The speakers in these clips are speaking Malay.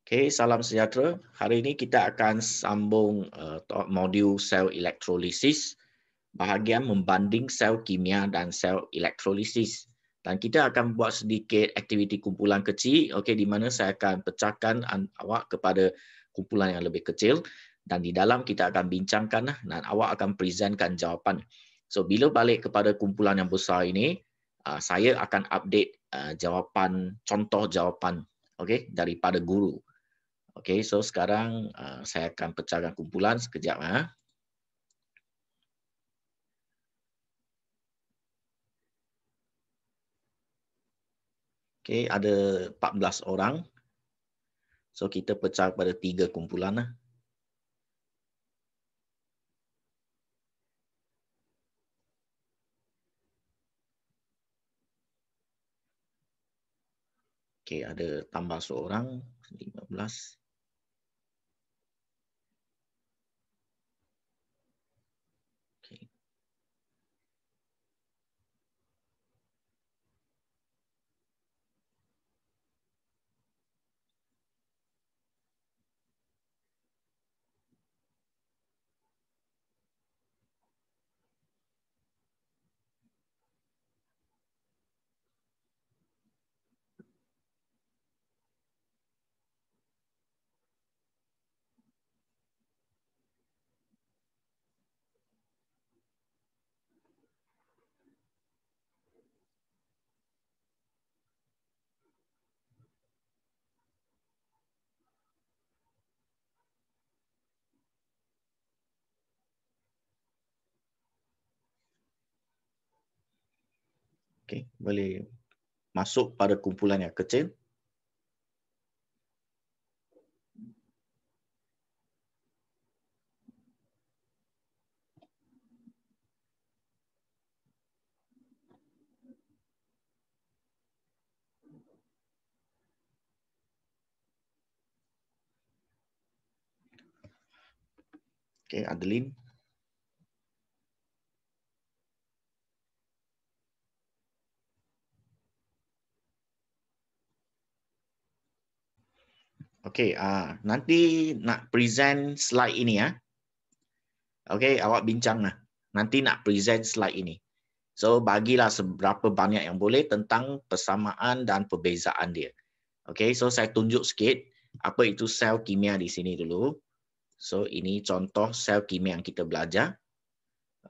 Okey, salam sejahtera. Hari ini kita akan sambung modul sel elektrolisis, bahagian membanding sel kimia dan sel elektrolisis. Dan kita akan buat sedikit aktiviti kumpulan kecil, okey, di mana saya akan pecahkan awak kepada kumpulan yang lebih kecil dan di dalam kita akan bincangkan dan awak akan presentkan jawapan. So bila balik kepada kumpulan yang besar ini, saya akan update jawapan, contoh jawapan, okey, daripada guru. Okey, so sekarang saya akan pecahkan kumpulan sekejap. Okey, ada 14 orang. So kita pecah pada 3 kumpulan. Okey, ada tambah seorang, 15. Okey. Okey, boleh masuk pada kumpulan yang kecil. Okey, Adeline. Okey, nanti nak present slide ini ya. Okey, awak bincang lah. Nanti nak present slide ini. So bagilah seberapa banyak yang boleh tentang persamaan dan perbezaan dia. Okey, so saya tunjuk sikit apa itu sel kimia di sini dulu. So ini contoh sel kimia yang kita belajar.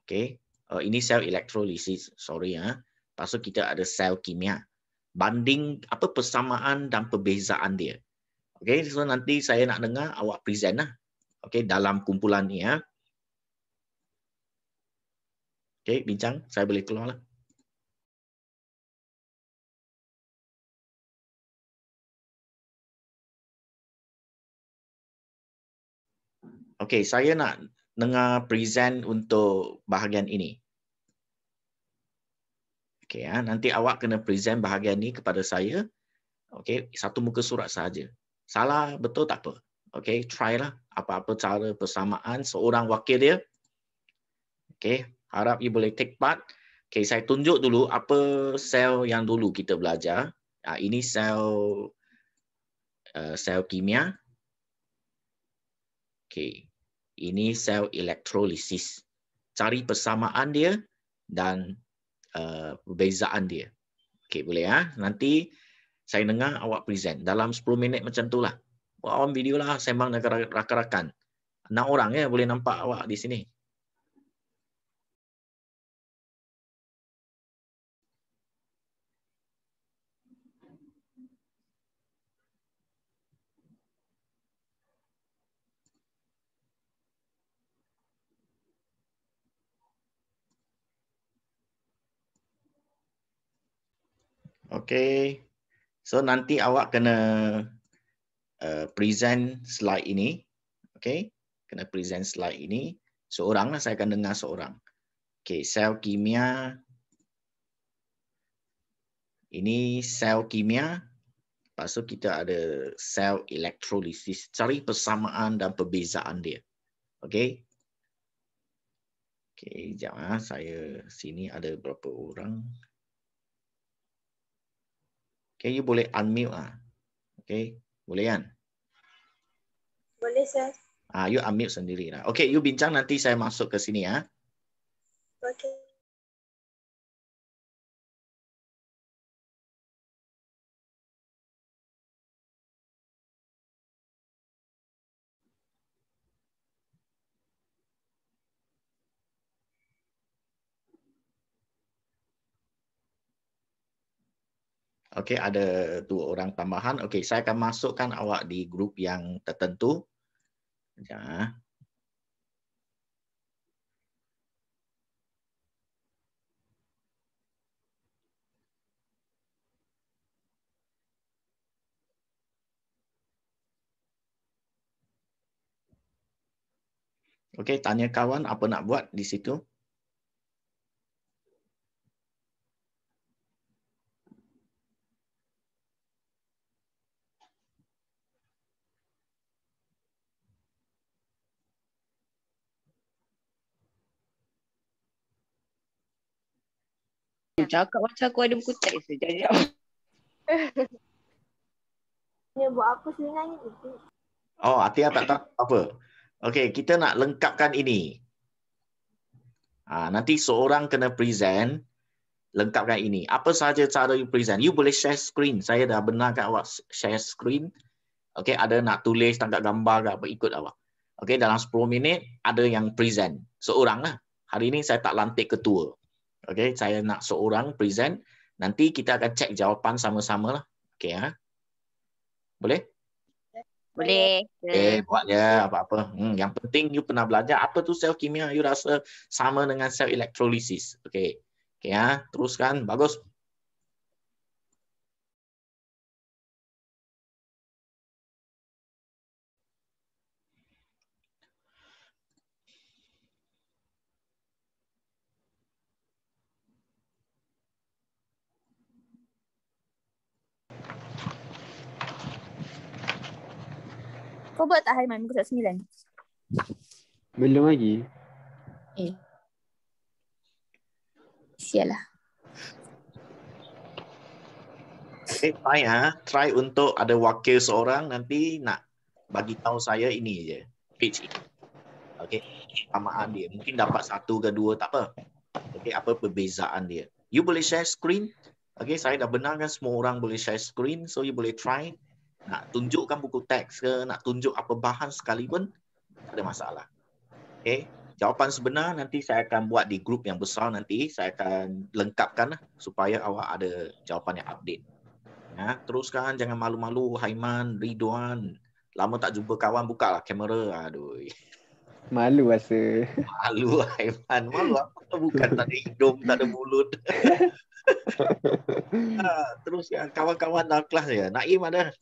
Okey, ini sel elektrolisis, sorry ya. Lepas tu kita ada sel kimia. Banding apa persamaan dan perbezaan dia. Okey, so nanti saya nak dengar awak present lah. Okey, dalam kumpulan ni ya. Okey, bincang, saya boleh keluar lah. Okey, saya nak dengar present untuk bahagian ini. Okey, nanti awak kena present bahagian ni kepada saya. Okey, satu muka surat saja. Salah betul tak apa. Okey, try lah apa-apa cara persamaan seorang wakil dia. Okey, harap you boleh take part. Okey, saya tunjuk dulu apa sel yang dulu kita belajar. Ini sel kimia. Okey, ini sel elektrolisis. Cari persamaan dia dan perbezaan dia. Okey, boleh ya. Nanti saya dengar awak present dalam 10 minit macam tu lah. Buat on video lah, sembang dengan rakan-rakan. 6 orang ya boleh nampak awak di sini. Okey. So nanti awak kena present slide ini. Okey. Kena present slide ini. Seorang lah, saya akan dengar seorang. Okey, sel kimia. Ini sel kimia. Lepas tu kita ada sel elektrolisis. Cari persamaan dan perbezaan dia. Okey. Okey, sekejap saya sini ada berapa orang. Okey, you boleh unmute . Okey, boleh kan? Boleh, Sir. You unmute sendiri lah. Okay, you bincang, nanti saya masuk ke sini ya. Okay. Okay, ada 2 orang tambahan. Okay, saya akan masukkan awak di grup yang tertentu. Ya. Okay, tanya kawan apa nak buat di situ. Cakap macam aku ada buku teks sekejap. Dia buat apa sebenarnya itu? Oh, Atia tak tahu apa. Okay, kita nak lengkapkan ini. Nanti seorang kena present, lengkapkan ini. Apa sahaja cara you present. You boleh share screen. Saya dah benarkan awak share screen. Okay, ada nak tulis, tangkap gambar ke apa, ikut awak. Okay, dalam 10 minit ada yang present. Seorang lah. Hari ini saya tak lantik ketua. Okay, saya nak seorang present. Nanti kita akan cek jawapan sama-sama lah. Okay, boleh? Boleh. Okay, buat je apa-apa. Yang penting you pernah belajar apa tu sel kimia, you rasa sama dengan sel elektrolisis. Okay. Okay, teruskan. Bagus. Kau buat tak Haiman muka 9? Belum lagi. Sial lah. Okay, try untuk ada wakil seorang, nanti nak bagi tahu saya ini je. Page ini. Okay, samaan dia. Mungkin dapat 1 ke 2, tak apa. Okay, apa perbezaan dia. You boleh share screen. Okay, saya dah benarkan semua orang boleh share screen. So, you boleh try. Nak tunjukkan buku teks ke, nak tunjuk apa bahan sekalipun, tak ada masalah. Okay, jawapan sebenar nanti saya akan buat di grup yang besar nanti. Saya akan lengkapkan supaya awak ada jawapan yang update. Teruskan, jangan malu-malu. Haiman, Ridwan. Lama tak jumpa kawan, buka lah kamera. Aduh. Malu rasa. Malu Haiman. Malu apa? Bukan tak ada hidung, tak ada mulut. Teruskan, kawan-kawan dalam kelas ya. Naim ada.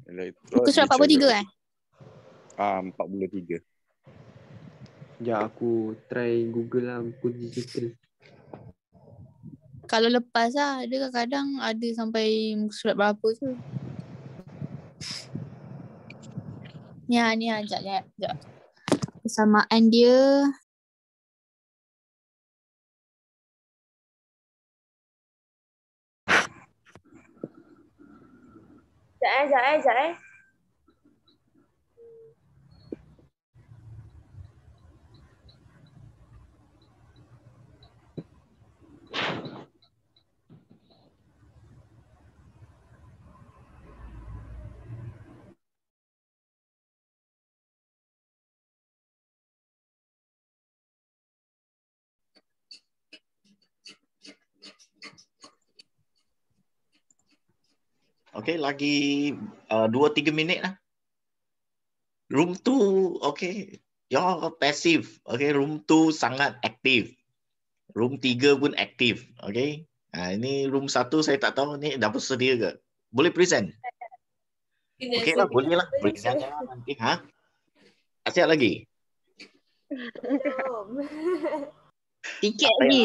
Muka surat 43 kan? 43. Sekejap aku try Google lah buku digital. Kalau lepas lah, dia kadang-kadang ada sampai muka surat berapa tu. Ni lah, sekejap. Persamaan dia. Sekejap. Okay, lagi 2-3 minit lah. Room 2, okay. You're passive. Okay, room 2 sangat aktif. Room 3 pun aktif. Okay. Ini room 1 saya tak tahu ni dah bersedia ke. Boleh present? Okay lah, boleh lah. Present lah nanti. Siap lagi? Belum. Sikit Apa lagi.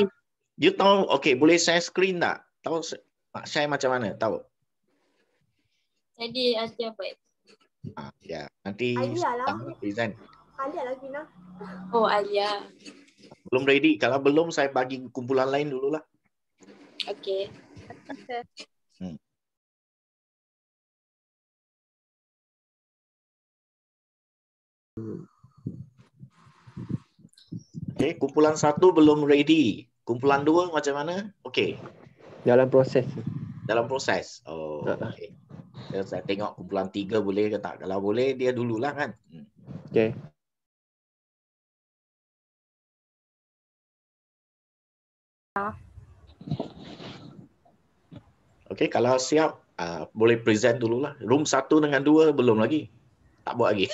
You tahu, okay, boleh share screen tak? Tahu nak share macam mana? Tahu? Jadi, nanti apa? Ya, nanti Alia lah. present. Alia lah Gina. Oh, Alia. Belum ready. Kalau belum, saya bagi kumpulan lain dulu lah. Okay. Okay, kumpulan 1 belum ready. Kumpulan 2 macam mana? Okay, Dalam proses. dalam proses. Oh, okay. Saya tengok kumpulan 3 boleh ke tak. Kalau boleh, dia dululah kan. Okay. Okay, kalau siap, boleh present dululah. Room 1 dengan 2 belum lagi. Tak buat lagi.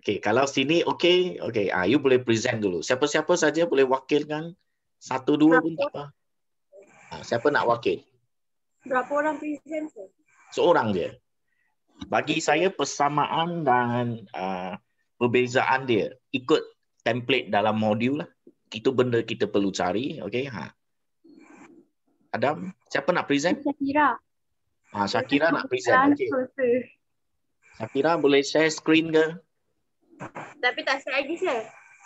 Okay, kalau sini okay. You boleh present dulu. Siapa-siapa saja boleh wakilkan. 1, 2 pun tak apa. Siapa nak wakil? Berapa orang present tu? Seorang je. Bagi saya persamaan dan perbezaan dia ikut template dalam modul lah. Itu benda kita perlu cari. Okay. Adam, siapa nak present? Syakira. Syakira nak present. Okay. Syakira boleh share screen ke? Tapi tak sikit lagi sir.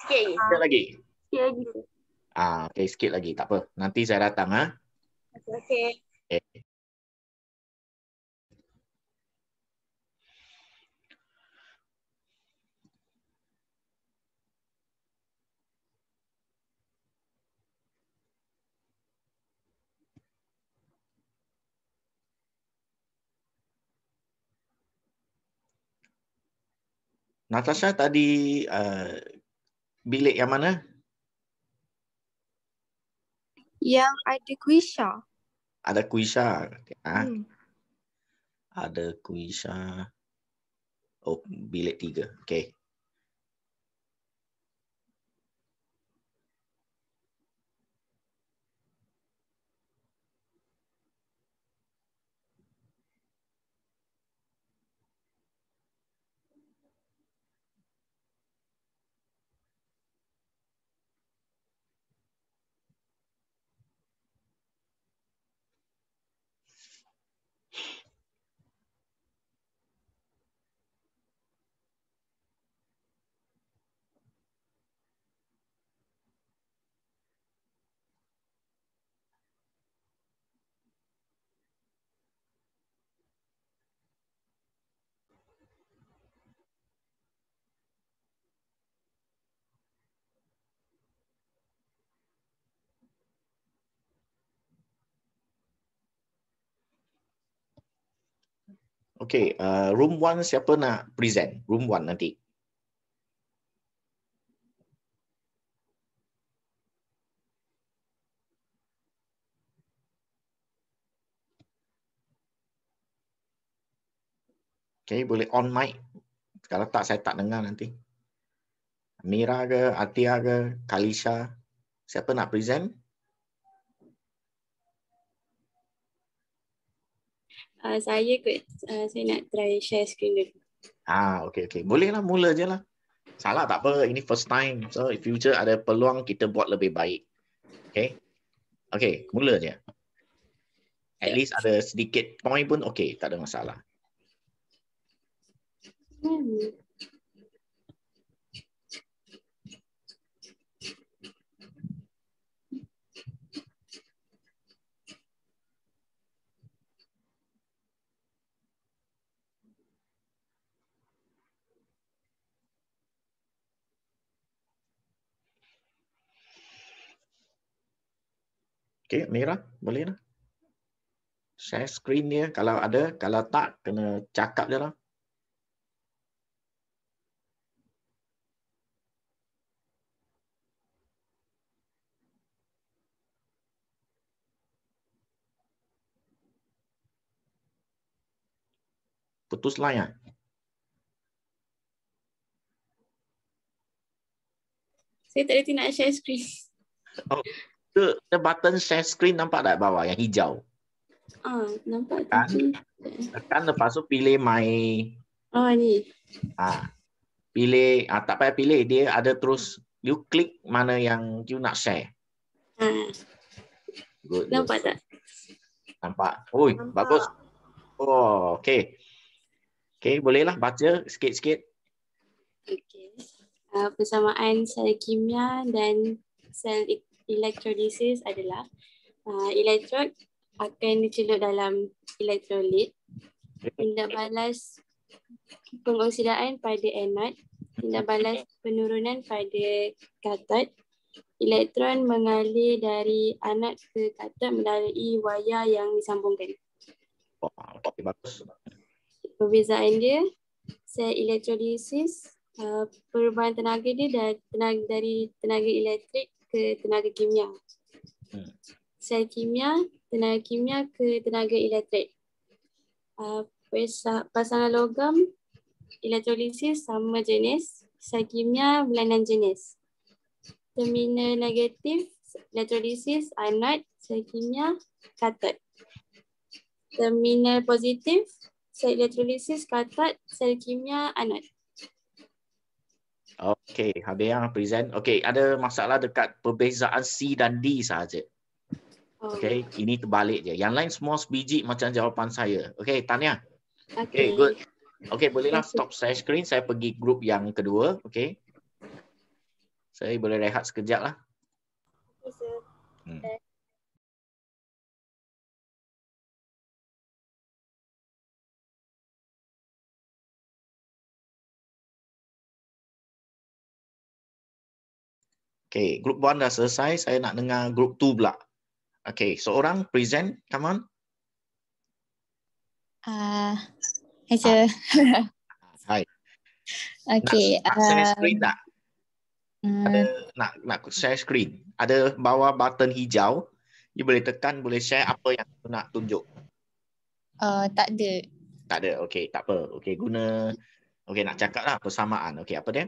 Sikit lagi. Sikit lagi. Sikit lagi sir. Okay, sikit lagi. Tak apa. Nanti saya datang. Okay. Okay. Natasha tadi bilik yang mana? Yang ada Kuisha. Ada Kuisha. Ada Kuisha. Oh, bilik 3. Okay. Okay, room 1 siapa nak present? Room 1 nanti. Okay, boleh on mic. Kalau tak, saya tak dengar nanti. Mira ke, Atia ke, Kalisha. Siapa nak present? Saya nak try share screen dulu. Okey. Bolehlah, mula je lah. Salah tak apa, ini first time. So, in future ada peluang kita buat lebih baik. Okey, mula je. At least ada sedikit point pun okey, tak ada masalah. Okey, Mira, boleh lah. Share screen dia kalau ada, kalau tak kena cakap je lah. Putus line ah. Saya tak reti nak share screen. The button share screen nampak tak bawah yang hijau? Nampak Kan? tapi. Tekan lepas tu pilih my Ni. pilih tak payah pilih, dia ada terus you klik mana yang you nak share. Good. Nampak tak? Nampak. Oi, bagus. Oh, okey. Okey, bolehlah baca sikit-sikit. Okey. Persamaan sel kimia dan sel elektrolisis adalah elektrod akan dicelup dalam elektrolit. Tindak balas pengoksidaan pada anod, tindak balas penurunan pada katot. Elektron mengalir dari anod ke katot melalui wayar yang disambungkan. Okey, bagus. Perbezaan dia, sel elektrolisis, perubahan tenaga dia dari tenaga elektrik ke tenaga kimia. Sel kimia, tenaga kimia ke tenaga elektrik. Pasangan logam, elektrolisis sama jenis, sel kimia berlainan jenis. Terminal negatif, elektrolisis, anod, sel kimia, katot. Terminal positif, sel elektrolisis, katot, sel kimia, anod. Okey, habis yang present. Okey, ada masalah dekat perbezaan C dan D sahaja. Okey, ini terbalik je. Yang lain semua sebiji macam jawapan saya. Okey, Tanya. Okey, good. Okey, bolehlah stop share screen. Saya pergi grup yang kedua. Okey. Saya boleh rehat sekejap lah. Okey, grup 1 dah selesai. Saya nak dengar grup 2 pula. Okey, seorang present. Come on. Hi, sir. Hai. Okay. Nak share screen tak? Ada nak share screen. Ada bawah button hijau. You boleh tekan, boleh share apa yang you nak tunjuk. Tak ada. Tak ada. Okey, tak apa. Okey, guna. Okey, nak cakap lah persamaan. Okey, apa dia?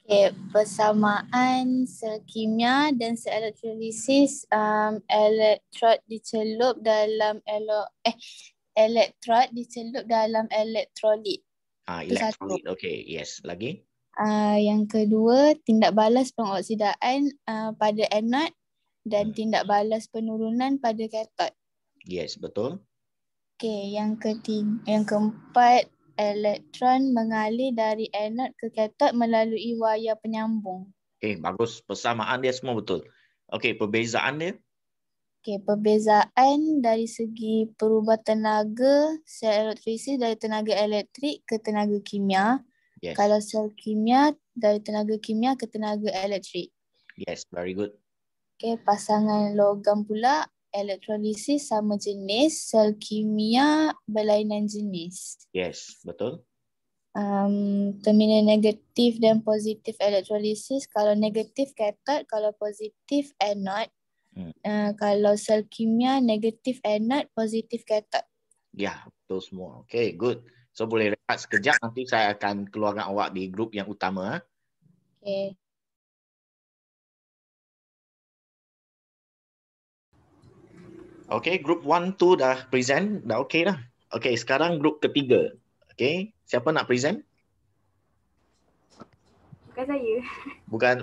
Okay, persamaan sel kimia dan sel elektrolisis, elektrod dicelup dalam elektrod dicelup dalam elektrolit. Elektrolit. Okey, yes. Lagi? Yang kedua, tindak balas pengoksidaan pada anod dan tindak balas penurunan pada katot. Yes, betul. Okey, yang keempat, elektron mengalir dari anod ke katot melalui wayar penyambung. Okey, bagus. Persamaan dia semua betul. Okey, perbezaan dia? Okey, perbezaan dari segi perubah tenaga sel elektrolisis dari tenaga elektrik ke tenaga kimia. Yes. Kalau sel kimia dari tenaga kimia ke tenaga elektrik. Yes, very good. Okey, pasangan logam pula, elektrolisis sama jenis, sel kimia berlainan jenis. Yes, betul. Terminal negatif dan positif elektrolisis, kalau negatif katot, kalau positif anod. Kalau sel kimia negatif anod, positif katot. Ya, betul semua. Okey, good. So boleh rehat sekejap, nanti saya akan keluarkan awak di grup yang utama. Okey. Okey, grup 1, 2 dah present, dah okey dah. Okey, sekarang grup ketiga. Okey, siapa nak present? Bukan saya. Bukan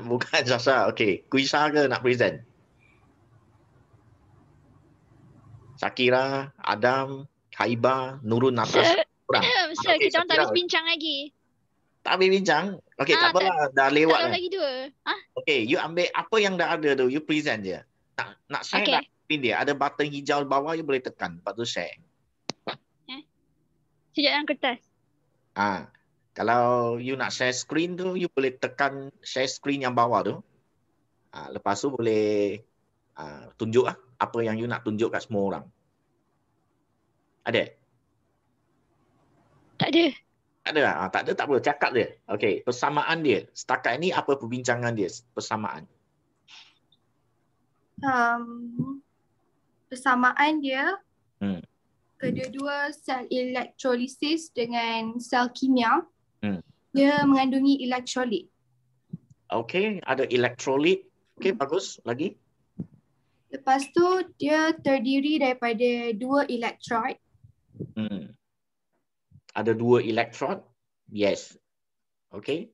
Sasha. Okey, Kuisha ke nak present? Shakira, Adam, Haiba, Nurul, Natasha. Kurang. Sir, Okey, kita orang tak Shakira. habis bincang lagi. Tak habis bincang. Okey, tak Tak apalah. Dah lewat tahu dah. lagi 2. Okey, you ambil apa yang dah ada tu, you present je. Nak share Okey. dah screen dia. Ada button hijau bawah, you boleh tekan. Lepas tu share. Sejak dalam kertas. Kalau you nak share screen tu, you boleh tekan share screen yang bawah tu. Lepas tu boleh tunjuk apa yang you nak tunjuk kat semua orang. Ada? Tak ada. Tak ada? Tak ada, tak apa. Cakap dia. Okey, persamaan dia. Setakat ni apa perbincangan dia? Persamaan. Persamaan dia, Hmm. kedua-dua sel elektrolisis dengan sel kimia, Hmm. dia mengandungi elektrolit. Okey, ada elektrolit. Okey, bagus. Lagi? Lepas tu dia terdiri daripada 2 elektrod. Ada 2 elektrod. Yes. Okey.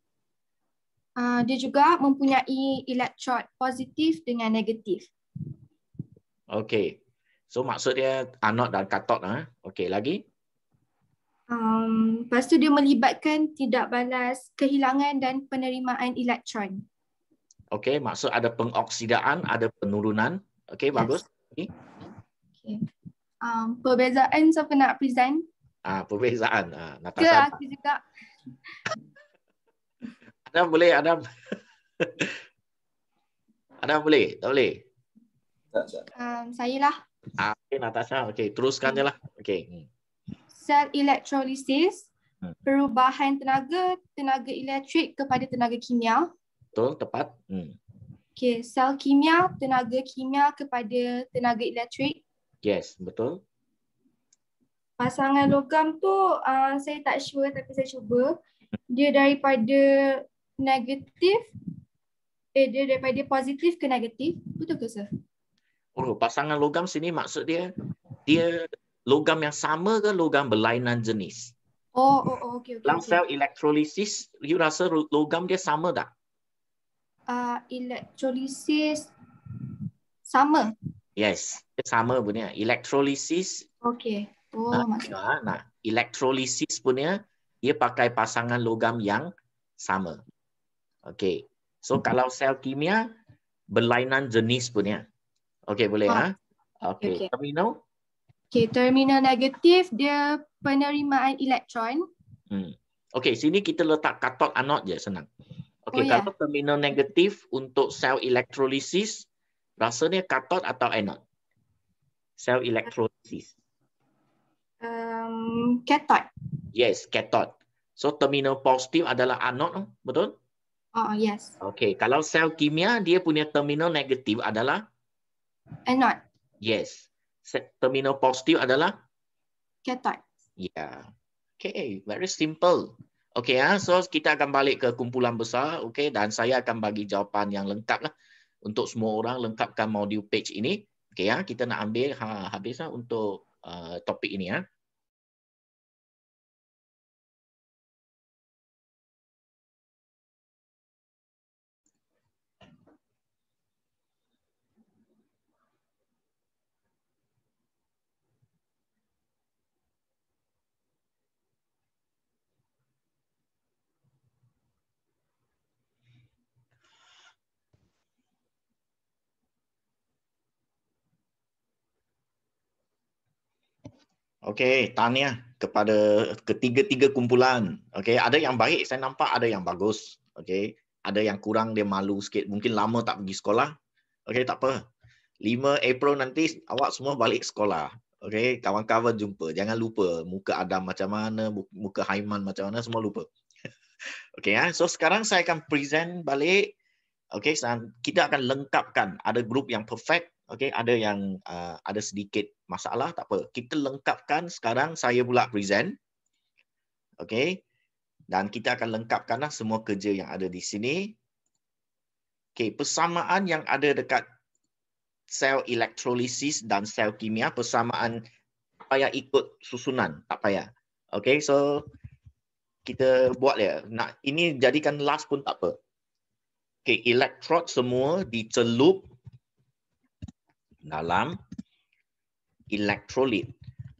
Dia juga mempunyai elektrod positif dengan negatif. Okey. So maksud dia anod dan katot. Okey, lagi? Lepas tu dia melibatkan tidak balas kehilangan dan penerimaan elektron. Okey, maksud ada pengoksidaan, ada penurunan. Okey, bagus. Okay. Perbezaan siapa nak present? Perbezaan. Ke Natasha. aku juga? Adam boleh, Adam. Adam boleh? Tak boleh? Saya lah. Okey, Natasha. Okey, teruskan je lah. Okey. Sel elektrolisis, perubahan tenaga elektrik kepada tenaga kimia. Betul, tepat. Okay, sel kimia, tenaga kimia kepada tenaga elektrik. Yes, betul. Pasangan logam tu saya tak sure tapi saya cuba. Dia daripada negatif, dia daripada positif ke negatif. Betul ke sir? Pasangan logam sini maksud dia logam yang sama ke logam berlainan jenis? Okey. Dalam sel elektrolisis, you rasa logam dia sama tak? Elektrolisis sama. Yes, dia sama punya. Elektrolisis. Okey. Elektrolisis punya dia pakai pasangan logam yang sama. Okey. So kalau sel kimia berlainan jenis punya. Okey, boleh Okey. Terminal? Okey, terminal negatif dia penerimaan elektron. Okey, sini kita letak katot anod je, senang. Okey, kalau terminal negatif untuk sel elektrolisis, rasanya katot atau anod? Sel elektrolisis. Katot. Yes, katot. So terminal positif adalah anod, betul? Yes. Okey, kalau sel kimia dia punya terminal negatif adalah anod. Yes. Terminal positif adalah katot. Yeah. Okay, very simple. Okay, so kita akan balik ke kumpulan besar, okay, dan saya akan bagi jawapan yang lengkap lah untuk semua orang lengkapkan modul page ini. Okay, kita nak ambil habis lah untuk topik ini . Okey, tahniah kepada ketiga-tiga kumpulan. Okey, ada yang baik saya nampak, ada yang bagus. Okey, ada yang kurang dia malu sikit, mungkin lama tak pergi sekolah. Okey, tak apa. 5 April nanti awak semua balik sekolah. Okey, kawan-kawan jumpa. Jangan lupa muka Adam macam mana, muka Haiman macam mana, semua lupa. Okey, so sekarang saya akan present balik. Okey, kita akan lengkapkan. Ada grup yang perfect. Okey, ada yang ada sedikit masalah, tak apa. Kita lengkapkan sekarang, saya pula present. Okey. Dan kita akan lengkapkanlah semua kerja yang ada di sini. Okey, persamaan yang ada dekat sel elektrolisis dan sel kimia, persamaan tak payah ikut susunan, tak payah. Okay, so kita buat dia. Nak ini jadikan last pun tak apa. Okay, elektrod semua dicelup dalam elektrolit.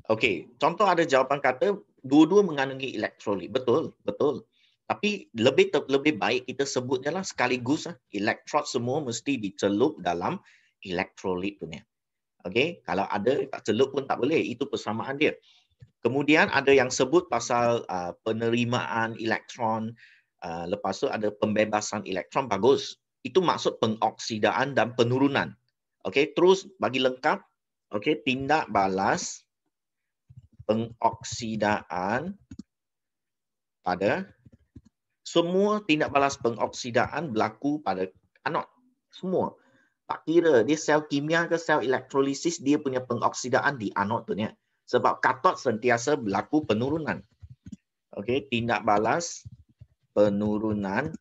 Okay, contoh ada jawapan kata dua-dua mengandungi elektrolit. Betul, betul. Tapi lebih baik kita sebutnya lah sekaligus elektrod semua mesti dicelup dalam elektrolit punya. Okay, kalau ada tak celup pun tak boleh. Itu persamaan dia. Kemudian ada yang sebut pasal penerimaan elektron, lepas tu ada pembebasan elektron, bagus. Itu maksud pengoksidaan dan penurunan. Okay, terus bagi lengkap, okay, tindak balas pengoksidaan pada semua tindak balas pengoksidaan berlaku pada anod. Semua. Tak kira dia sel kimia ke sel elektrolisis, dia punya pengoksidaan di anod tu ni. Sebab katod sentiasa berlaku penurunan. Okey, tindak balas penurunan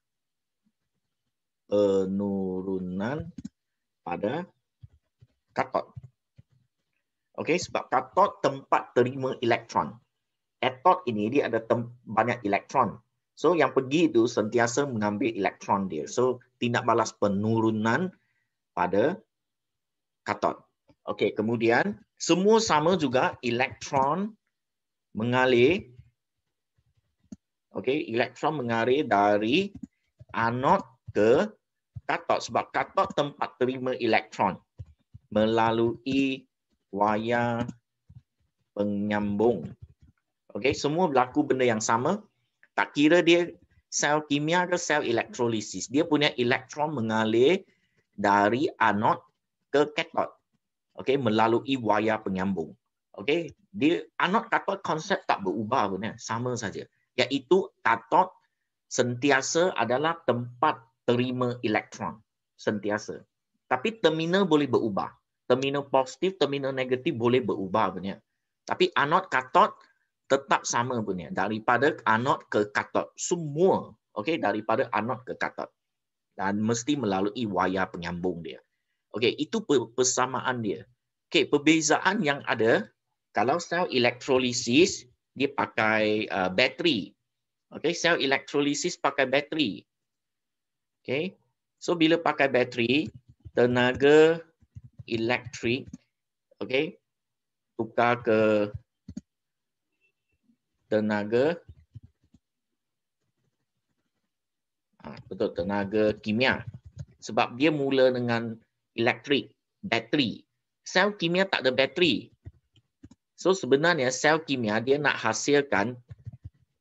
pada katod. Okey, sebab katod tempat terima elektron. Anod ini dia ada banyak elektron. So yang pergi itu sentiasa mengambil elektron dia. So tindak balas penurunan pada katod. Okey, kemudian semua sama juga elektron mengalir. Okey, elektron mengalir dari anod ke katod sebab katod tempat terima elektron melalui wayar penyambung. Okey, semua berlaku benda yang sama. Tak kira dia sel kimia ke sel elektrolisis, dia punya elektron mengalir dari anod ke katod. Okey, melalui wayar penyambung. Okey, dia anod katod konsep tak berubah pun, sama saja. Iaitu katod sentiasa adalah tempat terima elektron, sentiasa. Tapi terminal boleh berubah. Terminal positif, terminal negatif boleh berubah punya. Tapi anod katod tetap sama punya, daripada anod ke katod semua. Okey, daripada anod ke katod. Dan mesti melalui wayar penyambung dia. Okey, itu persamaan dia. Okey, perbezaan yang ada kalau sel elektrolisis dia pakai bateri. Okey, sel elektrolisis pakai bateri. Okey. So bila pakai bateri, tenaga elektrik okey tukar ke tenaga betul, tenaga kimia. Sebab dia mula dengan elektrik, bateri. Sel kimia tak ada bateri. So sebenarnya sel kimia dia nak hasilkan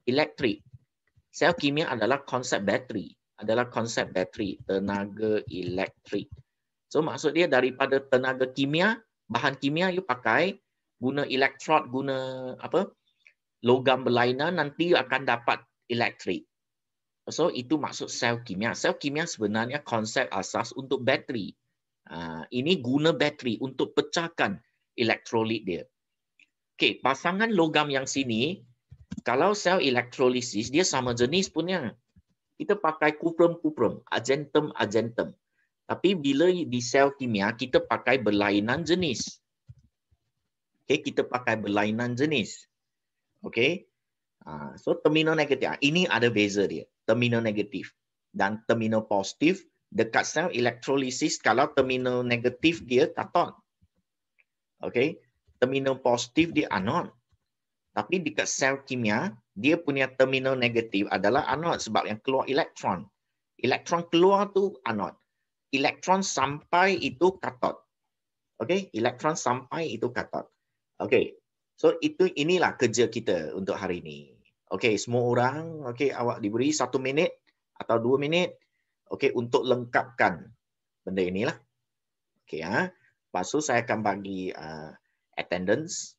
elektrik. Sel kimia adalah konsep bateri, tenaga elektrik. So maksud dia daripada tenaga kimia, bahan kimia you pakai, guna elektrod, guna apa? Logam berlainan, nanti akan dapat elektrik. So itu maksud sel kimia. Sel kimia sebenarnya konsep asas untuk bateri. Ini guna bateri untuk pecahkan elektrolit dia. Okey, pasangan logam yang sini, kalau sel elektrolisis dia sama jenis punya. Kita pakai kuprum, argentum. Tapi bila di sel kimia kita pakai berlainan jenis. Okey, kita pakai berlainan jenis. Okey. So terminal negatif. Ini ada beza dia. Terminal negatif dan terminal positif dekat sel elektrolisis. Kalau terminal negatif dia katod. Okey. Terminal positif dia anod. Tapi dekat sel kimia, dia punya terminal negatif adalah anod sebab yang keluar elektron. Elektron keluar tu anod. Elektron sampai itu katod. Okey, elektron sampai itu katod. Okey. So inilah kerja kita untuk hari ini. Okey, semua orang, okey, awak diberi 1 minit atau 2 minit okey untuk lengkapkan benda inilah. Okey Lepas tu saya akan bagi attendance.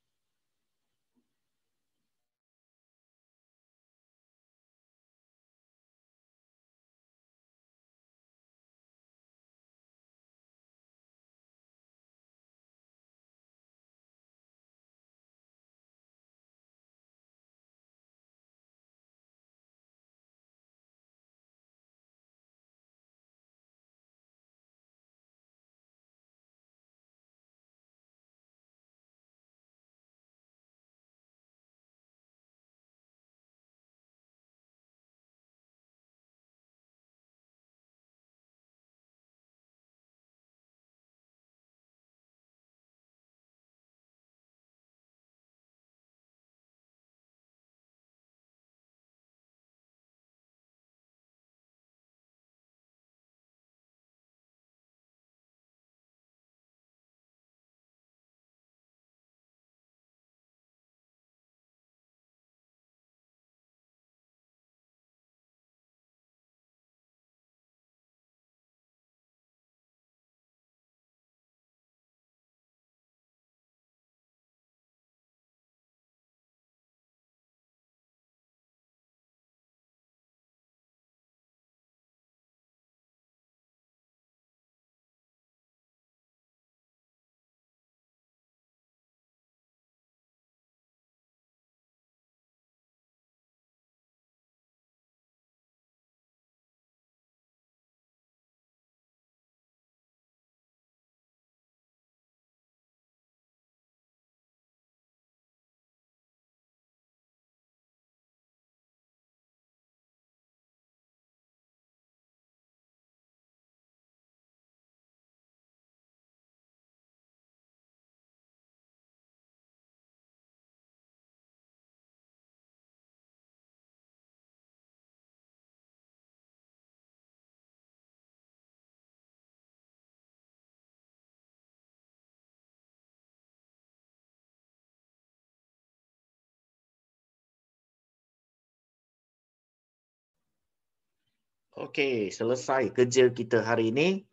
Okey, selesai kerja kita hari ini.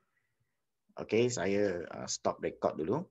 Okey, saya stop record dulu.